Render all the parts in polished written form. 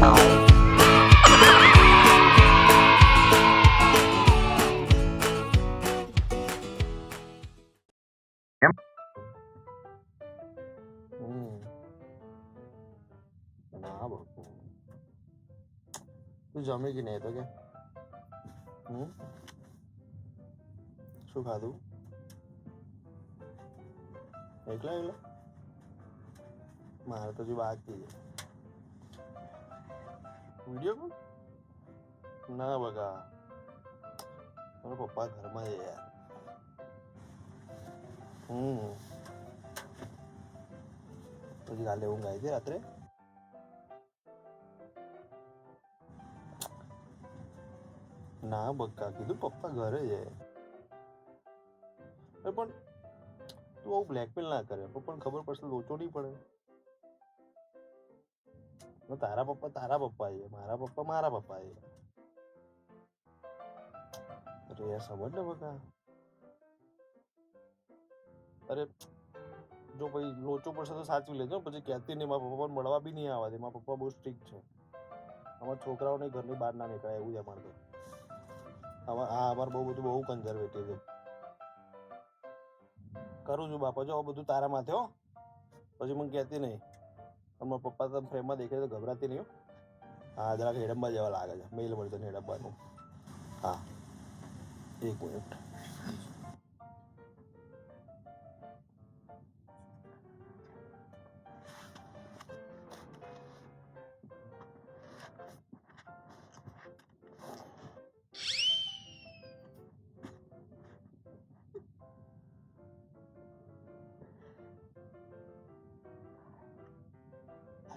ના બાપુ તું જમી કે નહીં તો કે શું ખાધું એકલા એકલા મારે તો હજુ બાકી છે વિડીયો કોલ ના બગા મારા પપ્પા ઘરમાં છે યાર પછી કાલે ઊંઘ આવી હતી રાત્રે ના બક્કા કીધું પપ્પા ઘરે છે પણ તું આવું બ્લેકમેલ ના કરે પપ્પાને ખબર પડશે લોચો નહીં પડે તારા પપ્પા છે મારા પપ્પા છે અરે યાર સમજ ને બકા અરે જો ભાઈ લોચો પડશે તો સાચવી લેજો પછી કહેતી નહીં મારા પપ્પાને મળવા બી નહીં આવવા દે મારા પપ્પા બહુ સ્ટ્રિક્ટ છે અમારા છોકરાઓને ઘરની બહાર ના નીકળે એવું જ અમારે તો અમારે બહુ બધું બહુ કન્ઝર્વેટિવ છે કરું છું બાપા જો બધું તારા માથે હો પછી મને કહેતી નહીં મારા પપ્પા તો ફ્રેમમાં દેખાય તો ગભરાતી નહીં હો હા જરાક હેડમ્બા જેવા લાગે છે મેલ મળશે ને હેડમ્બાનું હા એક મિનિટ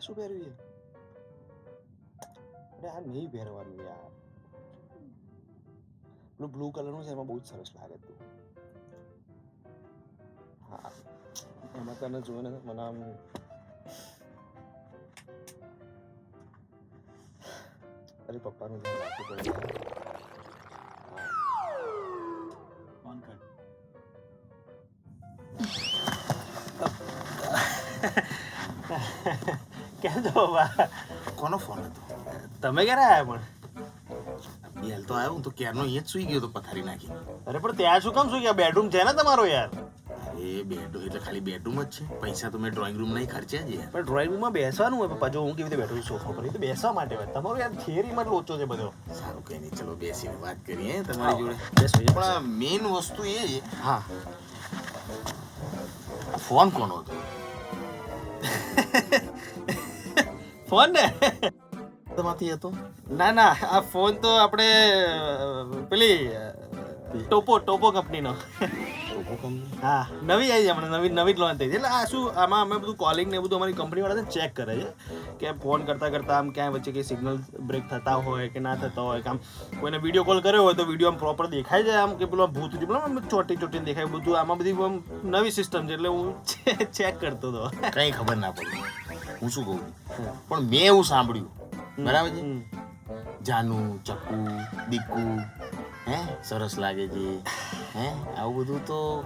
શું પહેરવી અરે આ નહીં પહેરવાનું યાર પેલું બ્લુ કલરનું છે એમાં બહુ જ સરસ લાગે તું હા એમાં તને જોઈને મને આમ અરે પપ્પાનું ધ્યાન રાખવું પડે કેમ છો બાબા કોનો ફોન હતો તમે ક્યારે આવ્યા પણ બેલ તો આવ્યો હું તો ક્યારનો અહીંયા જ સુઈ ગયો તો પથારી નાખી અરે પણ ત્યાં શું કામ શું બેડરૂમ છે ને તમારો યાર એ બેડરૂમ એટલે ખાલી બેડરૂમ જ છે પૈસા તો મેં ડ્રોઈંગ રૂમ નહીં ખર્ચ્યા જ યાર પણ ડ્રોઈંગ રૂમમાં બેસવાનું હોય પપ્પા જો હું કેવી રીતે બેઠો છું સોફા પર તો બેસવા માટે હોય તમારો યાર થિયરીમાં લોચો છે બધો સારું કઈ નહીં ચલો બેસીને વાત કરીએ તમારી જોડે બેસો પણ મેઇન વસ્તુ એ છે હા ફોન કોનો હતો ફોન ને તમારથી હતો ના આ ફોન તો આપણે પેલી ટોપો કંપનીનો હા નવી આવી છે હમણાં નવી લોન્ચ થઈ છે એટલે આ શું આમાં અમે બધું કોલિંગ ને બધું અમારી કંપની વાળા ચેક કરે છે કે ફોન કરતા આમ ક્યાંય વચ્ચે કંઈ સિગ્નલ બ્રેક થતા હોય કે ના થતા હોય કે આમ કોઈને વિડીયો કોલ કર્યો હોય તો વિડીયો આમ પ્રોપર દેખાય છે આમ કે પેલો ભૂત પેલો આમ ચોટીને દેખાય બધું આમાં બધી આમ નવી સિસ્ટમ છે એટલે હું ચેક કરતો હતો કઈ ખબર ના પડી હું શું કહું પણ મેં એવું સાંભળ્યું બરાબર છે જાનુ ચક્કુ દીકુ હે સરસ લાગે છે હે આવું બધું તો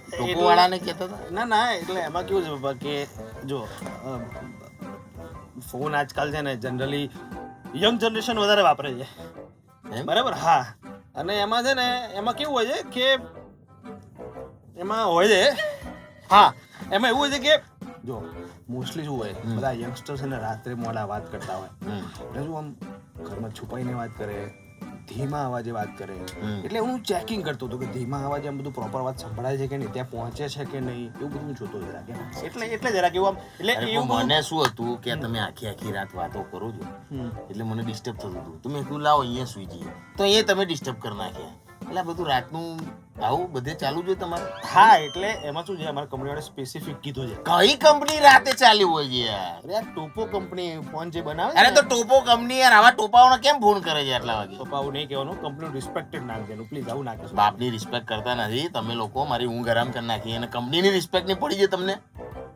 ટોપો વાળાને કહેતા હતા ના એટલે એમાં કેવું છે બાબા કે જો ફોન આજકાલ છે ને જનરલી યંગ જનરેશન વધારે વાપરે છે બરાબર હા અને એમાં છે ને એમાં કેવું હોય છે કે એમાં હોય છે હા એમાં એવું હોય છે કે જો મોસ્ટલી શું હોય બધા યંગસ્ટર્સ ને રાત્રે મોડા વાત કરતા હોય એટલે શું આમ ઘરમાં છુપાઈને વાત કરે ધીમા અવાજે વાત કરે એટલે હું ચેકિંગ કરતો હતો કે ધીમા અવાજે આમ બધું પ્રોપર વાત સંભળાય છે કે નહીં ત્યાં પહોંચે છે કે નહીં એવું બધું જોતો જરા કે એટલે જરા કેવું આમ એટલે એવું મને શું હતું કે તમે આખી રાત વાતો કરો છો એટલે મને ડિસ્ટર્બ થતું હતું તો મેં કીધું લાવો અહીંયા સુઈ જઈએ તો અહીંયા તમે ડિસ્ટર્બ કરી નાખ્યા એટલે બધું રાતનું આવું બધે ચાલુ છે તમારે હા એટલે એમાં શું છે અમારી કંપનીવાળા સ્પેસિફિક કીધું છે કઈ કંપની રાતે ચાલી હોય છે યાર અરે ટોપો કંપની ફોન જે બનાવે અરે તો ટોપો કંપની યાર આવા ટોપાઓને કેમ ફોન કરે છે આટલા વાગે ટોપાઓ નહીં કહેવાનું કંપનીનું રિસ્પેક્ટેડ નામ દેનું પ્લીઝ આવું ના કહેશો બાપની રિસ્પેક્ટ કરતા નથી તમે લોકો મારી ઊંઘ હરામ કરી નાખી અને કંપનીની રિસ્પેક્ટ નહીં પડી છે તમને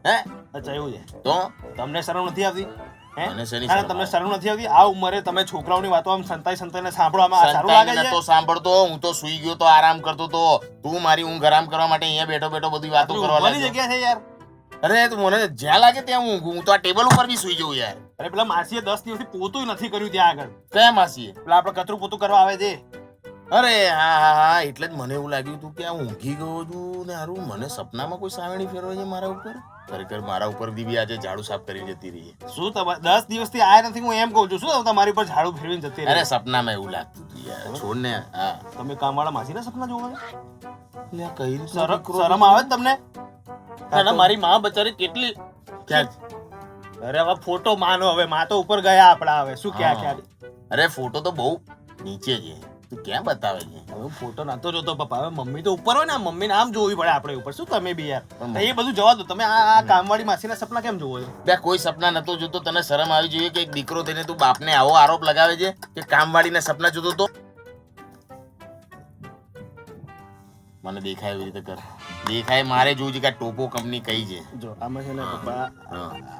હે અચ્છા એવું છે તો તમને શરમ નથી આવતી તમને શરમ નથી આવતી આ ઉંમરે તમે છોકરાઓની વાતો આમ સંતાઈને સાંભળવામાં સારું લાગે છે તો સાંભળતો હું તો સુઈ ગયો તો આરામ કરતો તો તું મારી ઊંઘ આરામ કરવા માટે અહીંયા બેઠો બધી વાતો કરવા લાગ્યો જગ્યા છે યાર અરે તું મને જ્યાં લાગે ત્યાં હું તો આ ટેબલ ઉપર બી સુઈ જઉં યાર અરે પેલા માસીએ 10 દિવસથી પોતું નથી કર્યું ત્યાં આગળ. કયા માસીએ? પેલા આપણે કચરું પોતું કરવા આવે છે. અરે હા, એટલે જ મને એવું લાગ્યું હતું કે આ ઊંઘી ગયો છું ને હારું મને સપનામાં કોઈ સાવણી ફેરવે છે મારા ઉપર. ખરેખર મારા ઉપર દીવી આજે ઝાડુ સાફ કરી જતી રહી. શું તમે 10 દિવસથી આયા નથી? હું એમ કહું છું, શું તમારી પર ઝાડુ ફેરવીને જતી રહી? અરે સપનામાં એવું લાગતું હતું યાર, છોડ ને. હા, તમે કામવાળા માસીના સપના જોવો છો? લે કઈ રીતે શરમ આવે છે તમને? અને મારી માં બચારી કેટલી ક્યાં? અરે હવે ફોટો માનો, હવે માં તો ઉપર ગયા આપડા. હવે શું ક્યાં ક્યાં? અરે ફોટો તો બહુ નીચે છે, તું ક્યાં બતાવે છે? હવે ફોટો નતો જોતો પપ્પા. હવે મમ્મી તો ઉપર હોય ને, મમ્મીને આમ જોવી પડે આપણે ઉપર. શું તમે બી યાર, એ બધું જવા દો. તમે આ કામવાળી માસીના સપના કેમ જોવો છો? બે કોઈ સપના નતો જોતો. તને શરમ આવી જોઈએ કે એક દીકરો થઈને તું બાપને આવો આરોપ લગાવે છે કે કામવાળીના સપના જોતો તો? મને દેખાય એવી રીતે કર. દેખાય મારે જોવું છે કે આ ટોપો કંપની કઈ છે. જો આમાં છે ને પપ્પા,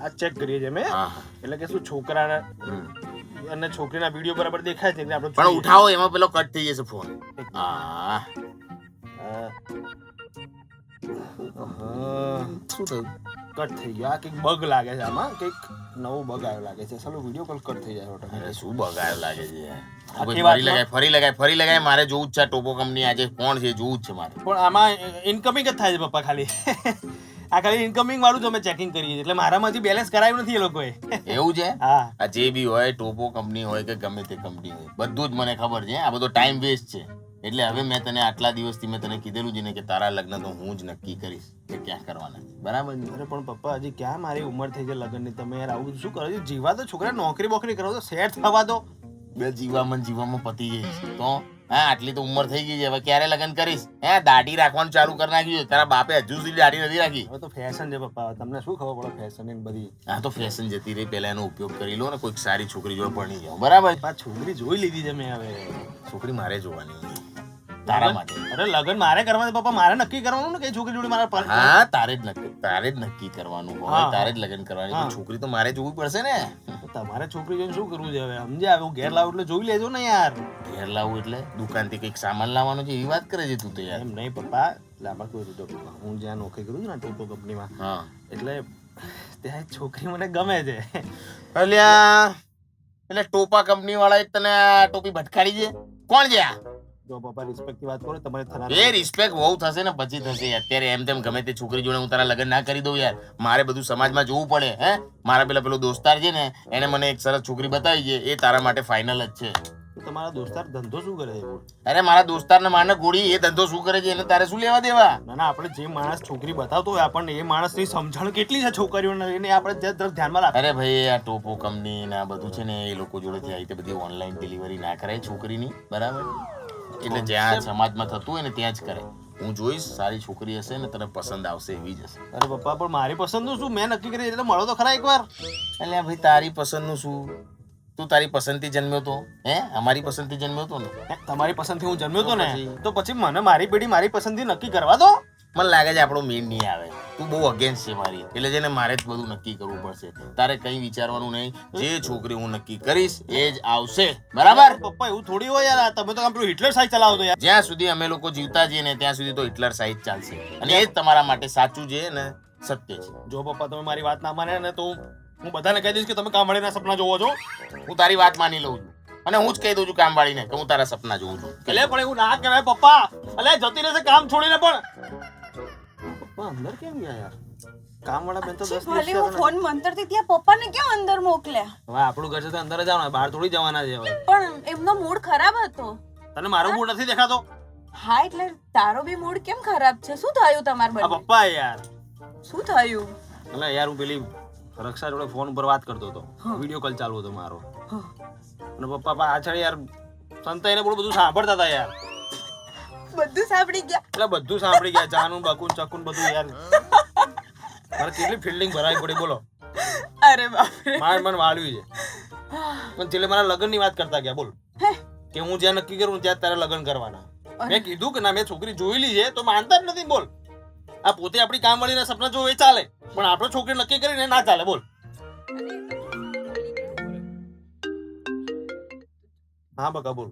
આ ચેક કરીએ છે મેં. એટલે કે શું છોકરાના અને છોકરીના વિડીયો બરાબર દેખાય છે એટલે આપણે પણ ઉઠાવો, એમાં પેલો કટ થઈ જશે ફોન. હા, શું થયું? કટ થઈ ગયો. આ કંઈક બગ લાગે છે આમાં, કંઈક નવો બગ આવ્યો લાગે છે. ચાલો વિડીયો કોલ કટ થઈ જાય. અરે શું બગાડ લાગે છે? ફરી લગાય. મારે જોવું જ છે ટોપો કંપની આજે કોણ છે, જોવું જ છે મારે. પણ આમાં ઇન્કમિંગ જ થાય છે પપ્પા ખાલી. આ ખાલી ઇન્કમિંગ વાળું જ અમે ચેકિંગ કરીએ છીએ. એટલે મારામાં હજી બેલેન્સ કરાવ્યું નથી એ લોકોએ. એવું છે? હા, આ જે બી હોય, ટોપો કંપની હોય કે ગમે તે કંપની હોય, બધું જ મને ખબર છે. આ બધો ટાઈમ વેસ્ટ છે. એટલે હવે મેં તને આટલા દિવસથી મેં તને કીધેલું છે ને કે તારા લગ્ન તો હું જ નક્કી કરીશ કે ક્યાં કરવાના છે. બરાબર? અરે પણ પપ્પા હજી ક્યાં મારી ઉંમર થઈ છે લગ્નની? તમે યાર આવું શું કરો છો? જીવા તો છોકરા, નોકરી બોકરી કરો તો સેટ થવા દો. બે જીવામાં પતી ગઈ છે તો હા, આટલી તો ઉંમર થઈ ગઈ છે. હવે ક્યારે લગ્ન કરીશ? હે, દાઢી રાખવાનું ચાલુ કરી નાખ્યું છે. તારા બાપે હજુ સુધી દાઢી નથી રાખી. હવે તો ફેશન છે પપ્પા, તમને શું ખબર પડે ફેશન ની બધી? હા તો ફેશન જતી રહી, પહેલા એનો ઉપયોગ કરી લો ને, કોઈક સારી છોકરી જોડે પરણી જાઓ. બરાબર? છોકરી જોઈ લીધી છે મેં. હવે છોકરી મારે જોવાની તારા માટે. અરે લગ્ન મારે કરવા છે પપ્પા, મારે નક્કી કરવાનું ને કઈ છોકરી જોડે મારે. હા, તારે જ નક્કી કરવાનું હોય, તારે જ લગ્ન કરવાની. છોકરી તો મારે જોવી પડશે ને. તમારે છોકરી જોઈને શું કરવું છે હવે? સમજ્યા? હવે ઘેર લાવું એટલે જોઈ લેજો ને યાર. ઘેર લાવું એટલે દુકાનથી કઈક સામાન લાવવાનો છે એવી વાત કરે છે તું તો યાર. એમ નહીં પપ્પા, લાંબા કોઈ રીતે હું જ્યાં નોકરી કરું છું ને ટોપો કંપનીમાં, એટલે ત્યાં છોકરી મને ગમે છે. એટલે ટોપા કંપની વાળા તને ટોપી ભટકાડી છે? કોણ છે આ? જો પપ્પા રિસ્પેક્ટ ની વાત કરો તમારે થનાર. એ રિસ્પેક્ટ બહુ થશે ને પછી થશે. અત્યારે એમ તેમ ગમે તે છોકરી જોડે હું તારા લગ્ન ના કરી દઉં યાર. મારે બધું સમાજમાં જોવું પડે. હે, મારા પેલો દોસ્તાર છે ને, એને મને એક સરસ છોકરી બતાવી છે, એ તારા માટે ફાઇનલ જ છે. તમારા દોસ્તાર ધંધો શું કરે છે? અરે મારા દોસ્તાર ને માને ગોળી, એ ધંધો શું કરે છે એને તારે શું લેવા દેવા? ના ના, આપણે જે માણસ છોકરી બતાવતો હોય આપણને, એ માણસની સમજણ કેટલી છે છોકરીઓને, એને આપણે ધ્યાનમાં રાખ. અરે ભાઈ, આ ટોપો કંપની ને આ બધું છે ને, એ લોકો જોડેથી આવી રીતે બધી ઓનલાઈન ડિલિવરી ના કરાય છોકરીની. બરાબર? એટલે જ્યાં સમાજમાં થતું હોય ને ત્યાં જ કરે. હું જોઈશ, સારી છોકરી હશે ને તને પસંદ આવશે એવી જ હશે. અરે પપ્પા પણ મારી પસંદનું શું? મેં નક્કી કરી એટલે મળો તો ખરા એકવાર. એટલે ભાઈ તારી પસંદનું શું? તું તારી પસંદથી જન્મ્યો તો? હે, અમારી પસંદથી જન્મ્યો તો ને? તમારી પસંદથી હું જન્મ્યો તો ને, તો પછી મને મારી પેઢી મારી પસંદથી નક્કી કરવા દો. મને લાગે છે આપણો મેળ નહીં આવે. તું બહુ અગેન્સ્ટ છે મારી, એટલે છે ને મારે જ બધું નક્કી કરવું પડશે. તારે કઈ વિચારવાનું નહીં. જે છોકરી હું નક્કી કરીશ એ જ આવશે. બરાબર? પપ્પા એવું થોડી હોય યાર, તમે તો પેલું હિટલર સાઈડ ચલાવો તો યાર. જ્યાં સુધી અમે લોકો જીવતા છીએ ને ત્યાં સુધી તો હિટલર સાઈડ ચાલશે, અને એ જ તમારા માટે સાચું છે ને સત્ય છે. જો પપ્પા તમે મારી વાત ના માને ને તો હું બધાને કહી દઈશ કે તમે કામવાળીના સપના જોવો છો. હું તારી વાત માની લઉં છું, અને હું જ કહી દઉં છું કામવાળીને કે હું તારા સપના જોઉં છું. એટલે પણ એવું ના કહેવાય પપ્પા. અલે જતી રહેશે કામ છોડીને. પણ પપ્પા અંદર કેમ ગયા યાર? કામવાળા બેન તો 10 ભલે હું ફોન મંતરથી ત્યાં પપ્પાને કેમ અંદર મોકલ્યા? હવે આપણું ઘર છે તો અંદર જ આવવાના, બહાર થોડી જવાના છે હવે. પણ એમનો મૂડ ખરાબ હતો. તને મારો મૂડ નથી દેખાતો? હા, એટલે તારો બી મૂડ કેમ ખરાબ છે? શું થયું તમાર બંને? પપ્પા યાર શું થયું? એટલે યાર હું પેલી રક્ષા જોડે ફોન ઉપર વાત કરતો હતો, વિડીયો કોલ ચાલુ હતો મારો, અને પપ્પા પાછળ યાર સંતાઈને બહુ બધું સાંભળતા હતા યાર. બધું સાંભળી ગયા? એટલે બધું સાંભળી ગયા, જાનું બકુન ચકુન બધું યાર. મારે કેટલી ફિલ્ડિંગ ભરાવી પડી બોલો. અરે બાપરે, મારે મન વાળ્યું છે. પણ છેલ્લે મારા લગ્નની વાત કરતા ગયા બોલ, કે હું જ્યાં નક્કી કરું ત્યાં તારે લગ્ન કરવાના. મેં કીધું કે ના, મેં છોકરી જોયેલી છે તો માનતા જ નથી બોલ. આ પોતે આપણી કામવાળીના સપના જોવે એ ચાલે, પણ આપણે છોકરી નક્કી કરીને ના ચાલે બોલ. હા બકા બોલ.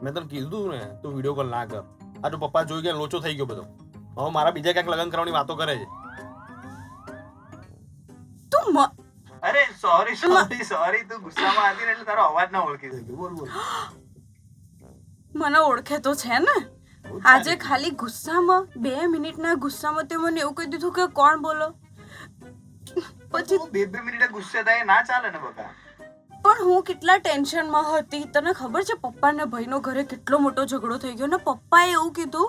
મેં તને કીધું ને તું વિડીયો કોલ ના કર. આ તો પપ્પા જોઈ ગયા, લોચો થઈ ગયો બધો. હવે મારા બીજા ક્યાંક લગ્ન કરવાની વાતો કરે છે. તું અરે અરે સોરી તું ગુસ્સામાં હતી ને એટલે તારો અવાજ ના ઓળખી શક્યો. બોલ મને ઓળખે તો છે ને. આજે ખાલી ગુસ્સામાં 2 મિનિટના ગુસ્સામાં તે મને એવું કહી દીધું કે કોણ બોલો. પછી 2 મિનિટે ગુસ્સે થાય ના ચાલે ને બકા. પણ હું કેટલા ટેન્શનમાં હતી. તને ખબર છે પપ્પા ને ભાઈનો ઘરે કેટલો મોટો ઝઘડો થઈ ગયો ને પપ્પાએ એવું કીધું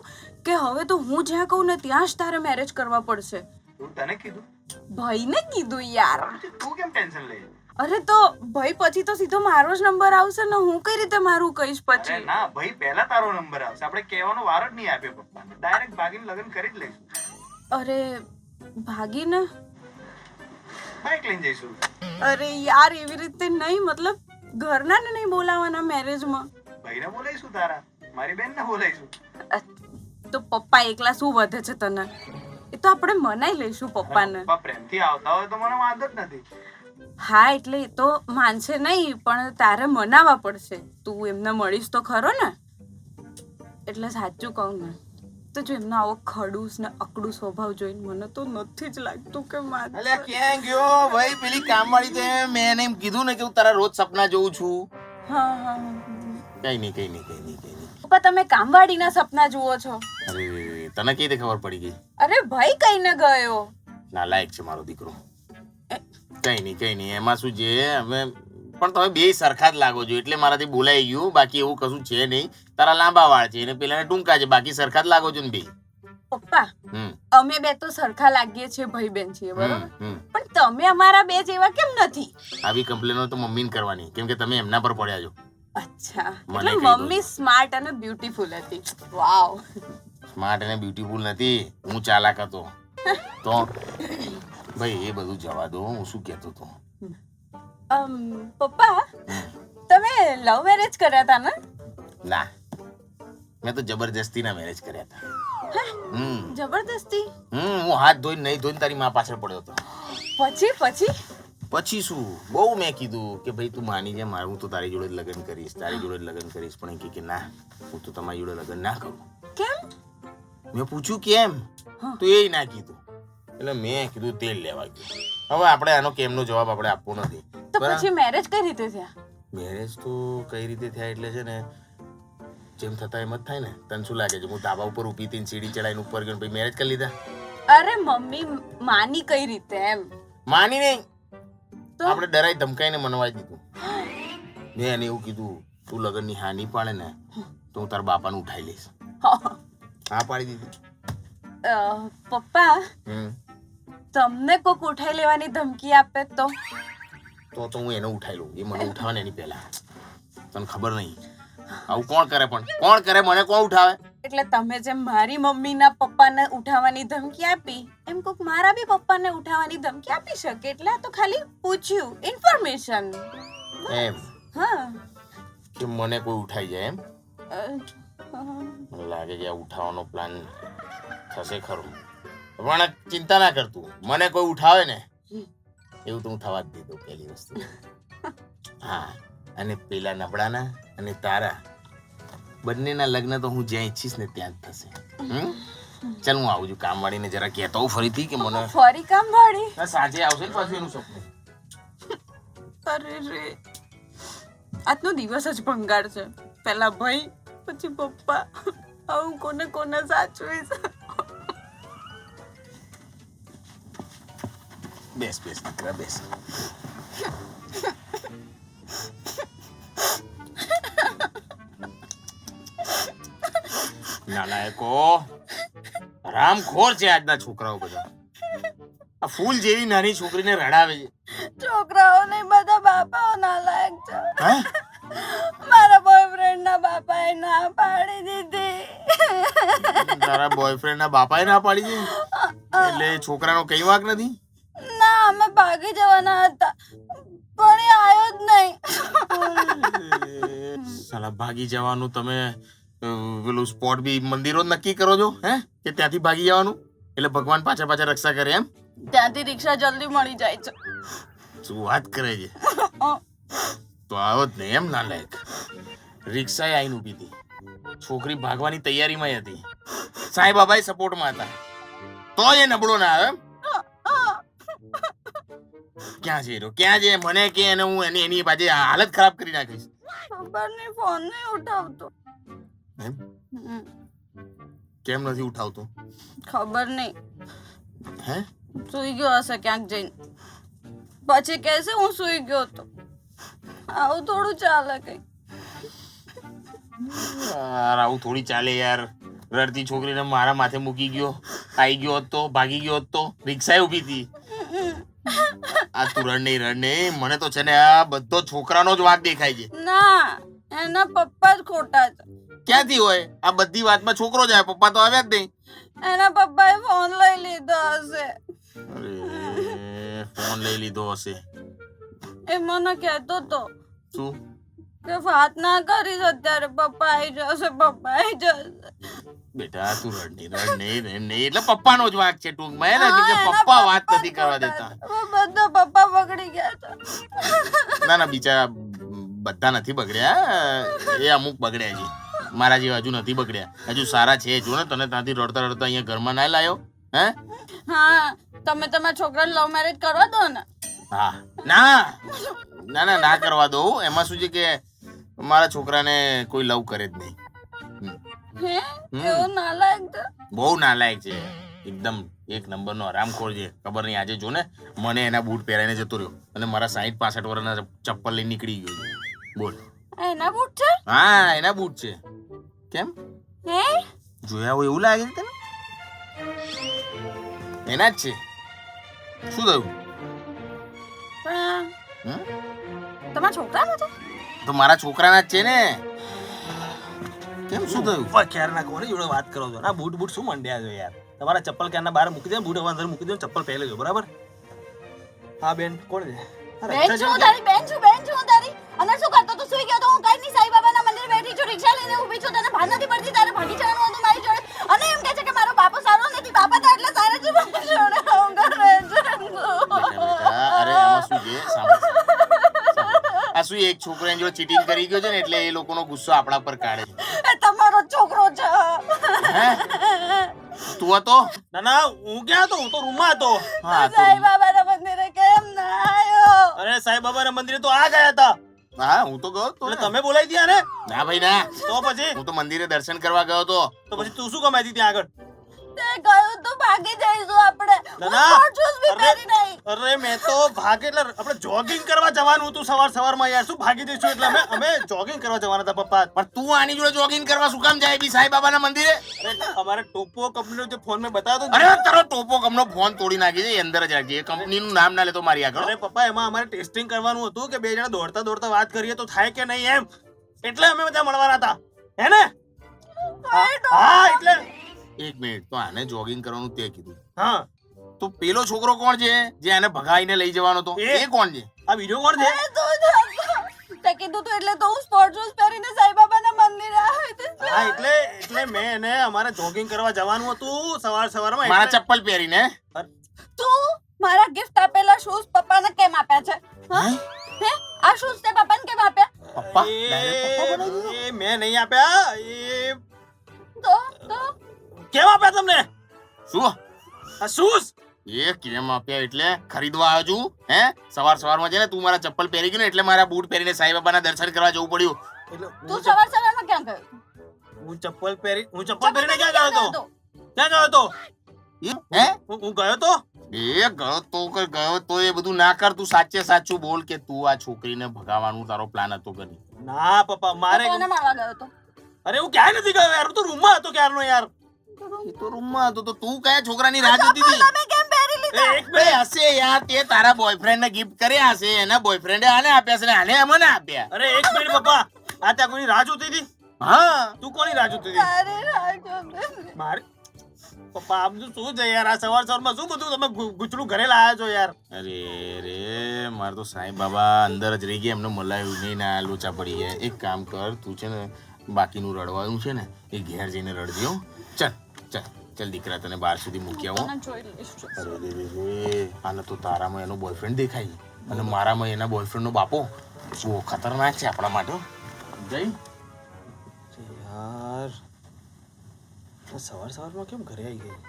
કે હવે તો હું જ્યાં કહું ને ત્યાં જ તારે મેરેજ કરવા પડશે. તને કીધું? ભાઈને કીધું યાર. તું કેમ ટેન્શન લે? અરે તો ભાઈ પછી તો સીધો મારો જ નંબર આવશે ને. હું કઈ રીતે મારું કહીશ પછી? ના ભાઈ પહેલા તારો નંબર આવશે. આપણે કહેવાનો વાર જ નહીં આપ્યો પપ્પાને. ડાયરેક્ટ ભાગીને લગ્ન કરી જ લઈશું. અરે ભાગીને બાઈક લઈને જઈશું. અરે યાર એવી રીતે નહીં. મતલબ ઘરના ને નહીં બોલાવાના મેરેજમાં. ભાઈને બોલાઈશું તારા. મારી બેનને બોલાઈશું. તો પપ્પા એકલા શું વધે છે તને? એ તો આપણે મનાઈ લઈશું પપ્પાને. પપ્પા પ્રેમથી આવતા હોય તો મને વાંધો જ નથી. હા એટલે એ તો માનશે નહીં પણ તારે મનાવવા પડશે. તું એમને મળીશ તો ખરો ને. એટલે સાચું કહું ને તો જો એમનો આવો ખડૂસ ને અકડું સ્વભાવ જોઈને મને તો નથી જ લાગતું કે માનશે. અલ્યા ક્યાં ગયો ભાઈ? પેલી કામવાળી તો મેં એને એમ કીધું ને કે હું તારા રોજ સપના જોઉં છું. હા કઈ નહીં. પપ્પા તમે કામવાળીના સપના જુઓ છો? અરે તને કઈ રીતે ખબર પડી ગઈ? અરે ભાઈ કઈને ગયો. નાલાયક છે મારો દીકરો. કઈ નહીં એમાં શું છે હવે પણ તમે બે સરખા જ લાગો છો એટલે મારાથી બોલાઈ ગયું. બાકી એવું કશું છે નહીં. તારા લાંબા વાળ છે અને પેલાને ટૂંકા છે. બાકી સરખા જ લાગો છો ને બે. પપ્પા અમે બે તો સરખા લાગીએ છીએ ભાઈ બેન છીએ બરોબર પણ તમે અમારા બે જેવા કેમ નથી? આવી કમ્પ્લેનો તો મમ્મીને કરવાની કેમ કે તમે એમના પર પડ્યા છો. અચ્છા મને એટલે કહી દો. મમ્મી સ્માર્ટ અને બ્યુટીફુલ હતી. વાવ. સ્માર્ટ અને બ્યુટીફુલ નથી. હું ચાલાક હતો. તો ભાઈ એ બધું જવા દો. હું શું કહેતો હતો? પપ્પા તમે લવ મેરેજ કર્યા હતા ને? ના મેં તો જબરજસ્તીના મેરેજ કર્યા હતા. જબરદસ્તી? હું હાથ ધોઈને નહીં ધોઈને તારી માં પાછળ પડ્યો હતો. પછી શું બહુ મેં કીધું કે ભાઈ તું માની જા મારે હું તો તારી જોડે જ લગ્ન કરીશ પણ એ કહે કે ના હું તો તમારી જોડે લગ્ન ના કરું. કેમ? મેં પૂછ્યું કેમ તો એ ના કીધું એટલે મેં કીધું તેલ લેવા ગયું. હવે આપણે આનો કેમનો જવાબ આપણે આપવો નથી. તો પછી મેરેજ કઈ રીતે થયા? મેરેજ તો કઈ રીતે થયા એટલે છે ને જેમ થતા એમ જ થાય ને. તને શું લાગે છે હું ધાબા ઉપર ઊભી હતી સીડી ચડાઈને ઉપર ગયો પછી મેરેજ કરી લીધા? અરે મમ્મી માની કઈ રીતે એમ? માની નહીં આપણે ડરાઈ ધમકાઈને મનવાઈ દીધું. મેં એને એવું કીધું તું લગ્નની હા નહીં પાડે ને તો હું તારા બાપાને ઉઠાઈ લઈશ. હા પાડી દીધી. પપ્પા તમને કોક ઉઠાઈ લેવાની ધમકી આપે તો હું એને ઉઠાઈ લઉં. એ મને ઉઠાવે ને એની પહેલા. તને ખબર નહીં આવું કોણ કરે મને કોણ ઉઠાવે? એટલે તમે જેમ મારી મમ્મીના પપ્પાને ઉઠાવવાની ધમકી આપી એમ કોક મારા બી પપ્પાને ઉઠાવવાની ધમકી આપી શકે. એટલે આ તો ખાલી પૂછ્યું ઇન્ફોર્મેશન. એમ હા કે મને કોઈ ઉઠાઈ જાય એમ? અ, મને લાગે કે આ ઉઠાવવાનો પ્લાન થશે ખરો પણ ચિંતા ના કરતું. મને કોઈ ઉઠાવે ને એવું તો હું થવા જ દીધું પહેલી વસ્તુ. હા અને પેલા નબળાના અને તારા બંનેના લગ્ન તો હું જ્યાં ઈચ્છીશ ને ત્યાં જ થશે. ચાલ હું આવું છું કામવાળીને જરા કહેતો હોઉં ફરીથી કે મને ફરી કામવાળી? સાંજે આવશે ને પાછું એનું સપનું. અરે રે આજનો દિવસ જ ભંગાર છે. પહેલા ભાઈ પછી પપ્પા. આવું કોને સાચવીશ? બેસ દીકરા બેસ. નાલાયકો રામખોર છે આજના છોકરાઓ બધા. આ ફૂલ જેવી નાની છોકરીને રડાવે છે. છોકરાઓ નહીં બધા બાપાઓ નાલાયક છે. હે? મારા બોયફ્રેન્ડ ના બાપાએ ના પાડી દીધી. તારા બોયફ્રેન્ડ ના બાપાએ ના પાડી છે એટલે છોકરાનો કઈ વાંક નથી? ના અમે ભાગી જવાના હતા પણ એ આવ્યો જ નહીં. સાલા ભાગી જવાનું તમે પેલું સ્પોટ બી મંદિરો નક્કી કરો છો હે કે ત્યાંથી ભાગી જવાનું એટલે ભગવાન પાછા રક્ષા કરે એમ? ત્યાંથી રિક્ષા જલ્દી મળી જાય છે. શું વાત કરે છે? તો આવો જ નહીં એમ નાલાયક. રિક્ષાએ આવીને ઊભી હતી. છોકરી ભાગવાની તૈયારીમાં હતી. સાંઈ બાબાએ સપોર્ટમાં હતા તો એ નબળો ના આવે એમ? ક્યાં છે હીરો? ક્યાં છે? મને કે એને હું એની પાછી હાલત ખરાબ કરી નાખીશ. ખબર નહીં, ફોન નહીં ઉઠાવતો. એમ? હમ, કેમ નથી ઉઠાવતો? ખબર નહીં, હે? સૂઈ ગયો હશે ક્યાંક જઈને. પછી કહેશે હું સૂઈ ગયો હતો. આવું થોડું ચાલે કઈ. યાર આવું થોડી ચાલે યાર. રડતી છોકરીને મારા માથે મૂકી ગયો, આવી ગયો હોત તો, ભાગી ગયો હોત તો, રિક્ષાએ ઊભી હતી. આ તું રડ નહીં. મને તો છે ને આ બધો છોકરાનો જ વાંક દેખાય છે. ના, એના પપ્પા જ ખોટા છે. ક્યાંથી હોય? આ બધી વાતમાં છોકરો જ આવે, પપ્પા તો આવ્યા જ નહીં. એના પપ્પાએ ફોન લઈ લીધો હશે. અરે ફોન લઈ લીધો હશે. એ મને કહેતો તો શું? કે વાત ના કરીશ અત્યારે, પપ્પા આવી જશે. બેટા તું રડ નહીં. એટલે પપ્પાનો જ વાંક છે ટૂંકમાં, એને કે પપ્પા વાત નથી કરવા દેતા. બધા પપ્પા બગડી ગયા હતા. ના બિચારા બધા નથી બગડ્યા, એ અમુક બગડ્યા છે. મારા જેવા હજુ નથી બગડ્યા, હજુ સારા છે. જો ને તને ત્યાંથી રડતા અહીંયા ઘરમાં ના લાયો. હે? હા, તમે તમારા છોકરાને લવ મેરેજ કરવા દો ને. હા, ના કરવા દો. એમાં શું છે કે મારા છોકરાને કોઈ લવ કરે જ નહીં. હે? એવું નાલાયક છે? બહુ નાલાયક છે, એકદમ એક નંબરનો હરામખોર છે. ખબર નહીં આજે જો ને મને એના બૂટ પહેરાઈને જતો રહ્યો અને મારા 60-65 વર્ષના ચપ્પલ લઈને નીકળી ગયો. બોલ. એના બૂટ છે? હા, એના બૂટ છે. કેમ? હે? જોયા હોય એવું લાગે છે તને? એના જ છે. શું થયું? પણ તમારા છોકરાનો છે? તો મારા છોકરાના જ છે ને. કેમ શું થયું? ક્યારના કોની જોડે વાત કરો છો? આ બૂટ શું મંડ્યા છો યાર? તમારા ચપ્પલ ક્યારના બહાર મૂકી દે, બૂટ અંદર મૂકી દે, ચપ્પલ પહેરી લેજો, બરાબર? હા બેન, કોણ છે? બેન છું તારી. અને શું કરતો તું? સૂઈ ગયો તો? હું કઈ નહીં, સાઈ બાબાના મંદિરે બેઠી છું, રિક્ષા લઈને ઊભી છું. તને ભાન નથી પડતી? તારે ભાગી જવાનું હતું મારી જોડે. અને એમ કહે છે કે મારો બાપો સારો નથી. બાપા તો એટલા સારા છે મારી જોડે. હું કરે છે? અરે એમાં શું છે? સાંભળ. આ શું એક છોકરો એની જોડે ચીટિંગ કરી ગયો છે ને, એટલે એ લોકોનો ગુસ્સો આપણા પર કાઢે છે. એ તમારો છોકરો છે. હે? તું હતો? ના, હું ક્યાં હતો? હું તો રૂમમાં હતો. હા, સાઈ બાબાના મંદિરે કેમ ના આવ્યો? અરે સાંઈ બાબાના મંદિરે તો આ ગયા હતા. હા, હું તો ગયો તો. એટલે તમે બોલાવી દીધા ને? ના ભાઈ ના. તો પછી હું તો મંદિરે દર્શન કરવા ગયો તો. તો પછી તું શું કમાઈ હતી ત્યાં આગળ? તે કહ્યું તો ભાગી જઈશું આપણે. ના. શૂઝ બી પહેરી નહીં. અરે મેં તો ભાગે એટલે આપણે જોગિંગ કરવા જવાનું હતું સવારમાં યાર. શું ભાગી જઈશું? એટલે અમે જોગિંગ કરવા જવાના હતા પપ્પા. પણ તું આની જોડે જોગિંગ કરવા શું કામ જાય બી સાઈ બાબાના મંદિરે? અરે અમારે ટોપો કંપનીનો જે ફોન મેં બતાવ્યો હતો. અરે તારો ટોપો કમનો ફોન તોડી નાખી છે, અંદર જ રાખજે. એ કંપનીનું નામ ના લેતો મારી આગળ. અરે પપ્પા, એમાં અમારે ટેસ્ટિંગ કરવાનું હતું કે બે જણા દોડતા વાત કરીએ તો થાય કે નહીં એમ. એટલે અમે બધા મળવાના હતા, હે ને? હા એટલે એક મિનિટ, તો આને જોગિંગ કરવાનું તે કીધું. હા, તો પેલો છોકરો કોણ છે જે આને ભગાઈને લઈ જવાનો તો? એ કોણ છે? આ વિડિયો કોણ છે? તે કીધું તું એટલે તો હું સ્પોર્ટ શૂઝ પહેરીને સાઈ બાબાના મંદિરે આવી હતી. હા એટલે મેં એને અમારે જોગિંગ કરવા જવાનું હતું સવારમાં. મારા ચપ્પલ પહેરીને? તું મારા ગિફ્ટ આપેલા શૂઝ પપ્પાને કેમ આપ્યા છે? હા? હે? આ શૂઝ તે પપ્પાને કેમ આપ્યા? પપ્પા? ડાયરેક્ટ પપ્પા બનાવી દીધો? એ મેં નહીં આપ્યા. એ તો કેમ આપ્યા તમને શું? આ શૂઝ? એ કેમ આપ્યા એટલે ખરીદવા આવ્યો છું? હે? સવારમાં છે ને તું મારા ચપ્પલ પહેરી ગયો ને એટલે મારા બૂટ પહેરીને સાઈ બાબાના દર્શન કરવા જવું પડ્યું. એટલે તું સવારમાં ક્યાં ગયો? હું ચપ્પલ પહેરીને ક્યાં ગયો હતો? ક્યાં ગયો હતો? હે? હું ગયો તો? ગયો તો એ બધું ના કર. તું સાચું બોલ કે તું આ છોકરીને ભગાવવાનું તારો પ્લાન હતો કે નહીં? ના પપ્પા, મારે કોને મારવા ગયો હતો? અરે હું ક્યાંય નથી ગયો યાર. હું તો રૂમમાં હતો ક્યારનો યાર. એ તો રૂમમાં હતો તો તું કયા છોકરાની રાહ જોતી હતી? તમે કેમ પહેરી લીધા? એક મિનિટ. હશે યાર, તે તારા બોયફ્રેન્ડને ગિફ્ટ કર્યા હશે, એના બોયફ્રેન્ડે આને આપ્યા છે ને આને મને આપ્યા. અરે એક મિનિટ પપ્પા, આ ત્યાં કોઈની રાહ જોતી હતી? હા, તું કોની રાહ જોતી હતી? તારે રાખજો. મારી પપ્પા આમ તો શું છે યાર? આ સવારમાં શું બધું તમે ગુચડું ઘરે લાયા છો યાર? અરે મારે તો સાંઈ બાબા અંદર જ રહી ગયા, એમને મલાયું નહીં ના લોચા પડી ગયા. એક કામ કર, તું છે ને બાકીનું રડવાનું છે ને એ ઘેર જઈને રડજો. ચાલ દીકરા, તને બહાર સુધી મૂકી આવો. અરે આને તો તારામાં એનો બોયફ્રેન્ડ દેખાય અને મારામાં એના બોયફ્રેન્ડનો બાપો. બહુ ખતરનાક છે આપણા માટે. જય યાર, સવારમાં કેમ ઘરે આવી ગઈ?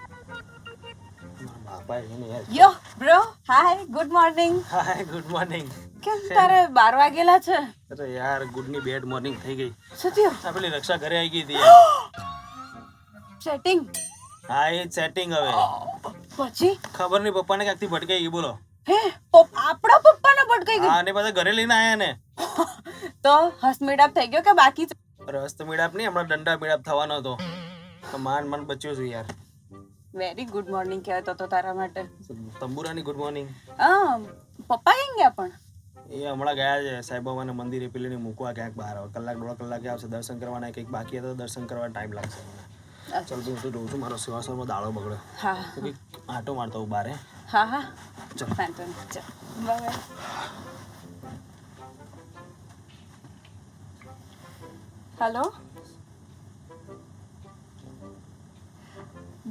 બાપા એને યાર. Yo bro hi good morning. Hi good morning. કેમ તારે 12 વાગેલા છે? અરે યાર ગુડ ની બેડ મોર્નિંગ થઈ ગઈ. શું થયું? આ પેલી રક્ષા ઘરે આવી ગઈ હતી યાર. સેટિંગ હા એ સેટિંગ હવે પછી ખબર નહીં પપ્પાને ક્યાંકથી ભટકાઈ ગઈ બોલો. હે આપણા પપ્પાને ભટકાઈ ગઈ? હા અને પાછા ઘરે લઈને આયા ને. તો હસ મેડઅપ થઈ ગયો કે બાકી છે? રસ્ત મેળાપ નહીં હમણાં દંડા મેળાપ થવાનો હતો તો માંડ બચ્યો છું યાર. વેરી ગુડ મોર્નિંગ કહેતો તો તારા માટે. તંબુરાની ગુડ મોર્નિંગ. પપ્પા કેમ ગયા પણ? એ હમણાં ગયા છે સાઈબાબાના મંદિરે પેલીને મૂકવા ક્યાંક બહાર આવે. કલાક 1.5 કલાકે આવશે. દર્શન કરવાના કંઈક બાકી હતા તો દર્શન કરવા ટાઈમ લાગશે મને. ચાલ હું તો જોઉં છું મારો સેવાસરમાં દાડો બગડ્યો. હા તો કંઈક આંટો મારતો હું બારે. હા હા ચાલ. વાંધો નહીં. ચાલ બાય. હેલો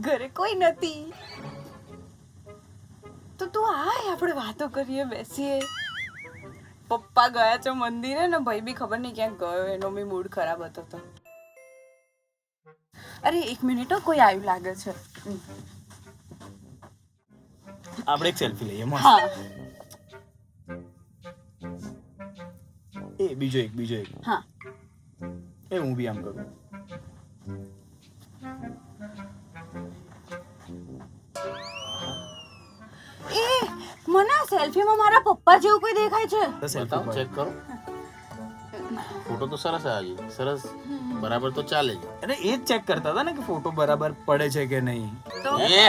ઘરે કોઈ નથી તો તું આય આપણે વાતો કરીએ બેસીએ. પપ્પા ગયા છે મંદિરે ને ભાઈ બી ખબર નહીં ક્યાંક ગયો એનો બી મૂડ ખરાબ હતો તો. અરે 1 મિનિટ હો કોઈ આવ્યું લાગે છે. આપણે એક સેલ્ફી લઈએ મસ્ત. હા એ બીજો એક હા એ હું બી આમ કરું. એ મને આ સેલ્ફીમાં મારા પપ્પા જેવું કોઈ દેખાય છે. તો સેલ્ફી બતાવો ચેક કરો ફોટો તો સરસ આવી સરસ બરાબર તો ચાલે જ અરે એ જ ચેક કરતા હતા ને કે ફોટો બરાબર પડે છે કે નહીં. તો એ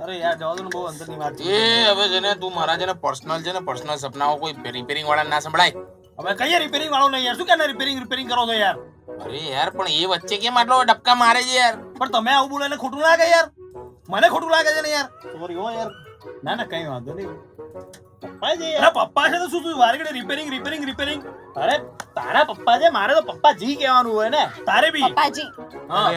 અરે યાર જવા દો ને બહુ અંદરની વાત છે. એ હવે છે ને તું મારા છે ને પર્સનલ સપનાઓ કોઈ રિપેરિંગ વાળા ના સંભળાય. હવે કઈ રિપેરિંગ વાળો નહીં યાર. શું કે રિપેરિંગ કરો છો યાર? અરે યાર પણ એ વચ્ચે કેમ આટલો ડબકા મારે છે યાર? પણ તમે આવું બોલો એટલે ખોટું લાગે યાર. મને ખોટું લાગે છે ને યાર. સોરી હો યાર. ના કઈ વાંધો નહીં. પપ્પા છે યાર. પપ્પા છે તો શું તું વારગડે રિપેરિંગ. અરે તારા પપ્પા છે મારે તો પપ્પાજી કહેવાનું હોય ને. તારે બી પપ્પાજી હા